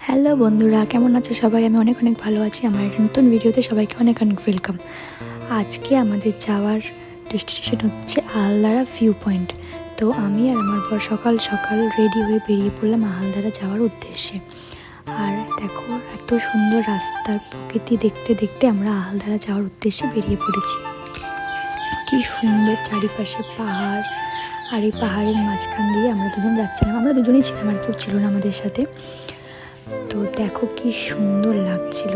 Hello বন্ধুরা, কেমন আছো সবাই? আমি অনেক অনেক ভালো আছি। আমার একটা নতুন ভিডিওতে সবাইকে অনেক অনেক ওয়েলকাম। আজকে আমাদের যাওয়ার ডেস্টিনেশন হচ্ছে আহালদারা ভিউ পয়েন্ট। তো আমি আর আমার বর সকাল সকাল রেডি হয়ে বেরিয়ে পড়লাম আহালদারা যাওয়ার উদ্দেশ্যে। আর দেখো, এত সুন্দর রাস্তার প্রকৃতি দেখতে দেখতে আমরা আহালদারা যাওয়ার উদ্দেশ্যে বেরিয়ে পড়েছি। কি সুন্দর চারিপাশে পাহাড়, আর এই পাহাড়ের মাঝখান দিয়ে আমরা দুজন যাচ্ছিলাম। আমরা দুজনেই ছিলাম, আর কেউ ছিল না আমাদের সাথে। তো দেখো কি সুন্দর লাগছিল।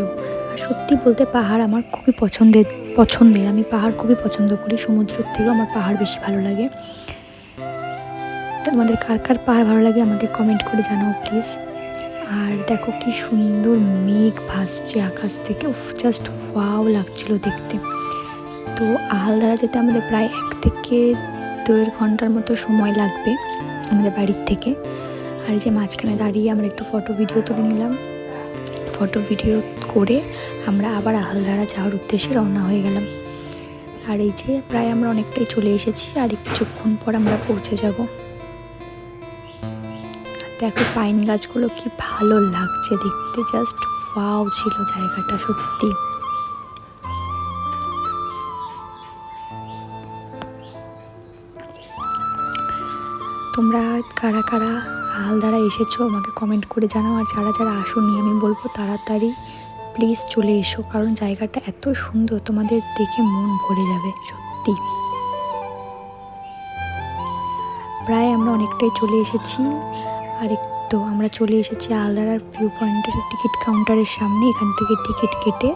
আর সত্যি বলতে পাহাড় আমার খুবই পছন্দের। আমি পাহাড় খুবই পছন্দ করি, সমুদ্রের থেকেও আমার পাহাড় বেশি ভালো লাগে। তোমাদের কার কার পাহাড় ভালো লাগে আমাকে কমেন্ট করে জানাও প্লিজ। আর দেখো কি সুন্দর মেঘ ভাসছে আকাশ থেকে, জাস্ট ওয়াও লাগছিল দেখতে। তো আহালদারা যেতে আমাদের প্রায় 1 থেকে 1.5 ঘন্টার মতো সময় লাগবে আমাদের বাড়ির থেকে। আর এই যে মাঝখানে দাঁড়িয়ে আমরা একটু ফটো ভিডিও তুলে নিলাম। ফটো ভিডিও করে আমরা আবার আহালদারা যাওয়ার উদ্দেশ্যে রওনা হয়ে গেলাম। আর এই যে প্রায় আমরা অনেকটাই চলে এসেছি, আর কিছুক্ষণ পর আমরা পৌঁছে যাব। দেখো পাইন গাছগুলো কি ভালো লাগছে দেখতে, জাস্ট ওয়াও ছিল জায়গাটা সত্যি। তোমরা কারা কারা আহালদারা এসেছো আমাকে কমেন্ট করে জানাও। আর যারা যারা আসোনি, আমি বলবো তাড়াতাড়ি প্লিজ চলে এসো, কারণ জায়গাটা এত সুন্দর, তোমাদের দেখে মন ভরে যাবে সত্যি। প্রায় আমরা অনেকটাই চলে এসেছি। আর তো আমরা চলে এসেছি আহালদারার ভিউ পয়েন্টের টিকিট কাউন্টারের সামনে। এখান থেকে টিকিট কেটে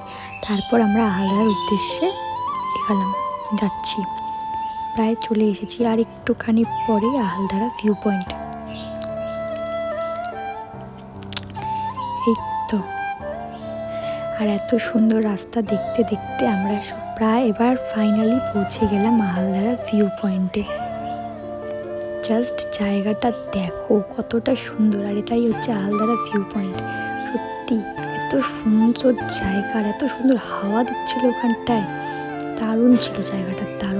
তারপর আমরা আহালদারার উদ্দেশ্যে যাচ্ছি। প্রায় চলে এসেছি, আর একটুখানি পরে আহালদারা ভিউ পয়েন্ট। এই তো, আর এত সুন্দর রাস্তা দেখতে দেখতে আমরা প্রায় এবার ফাইনালি পৌঁছে গেলাম আহালদারা ভিউ পয়েন্টে। জাস্ট জায়গাটা দেখো কতটা সুন্দর। আর এটাই হচ্ছে আহালদারা ভিউ পয়েন্ট। সত্যি এত সুন্দর জায়গা, আর এত সুন্দর হাওয়া দিচ্ছিল ওখানটায়, দারুণ ছিল জায়গাটা, দারুণ।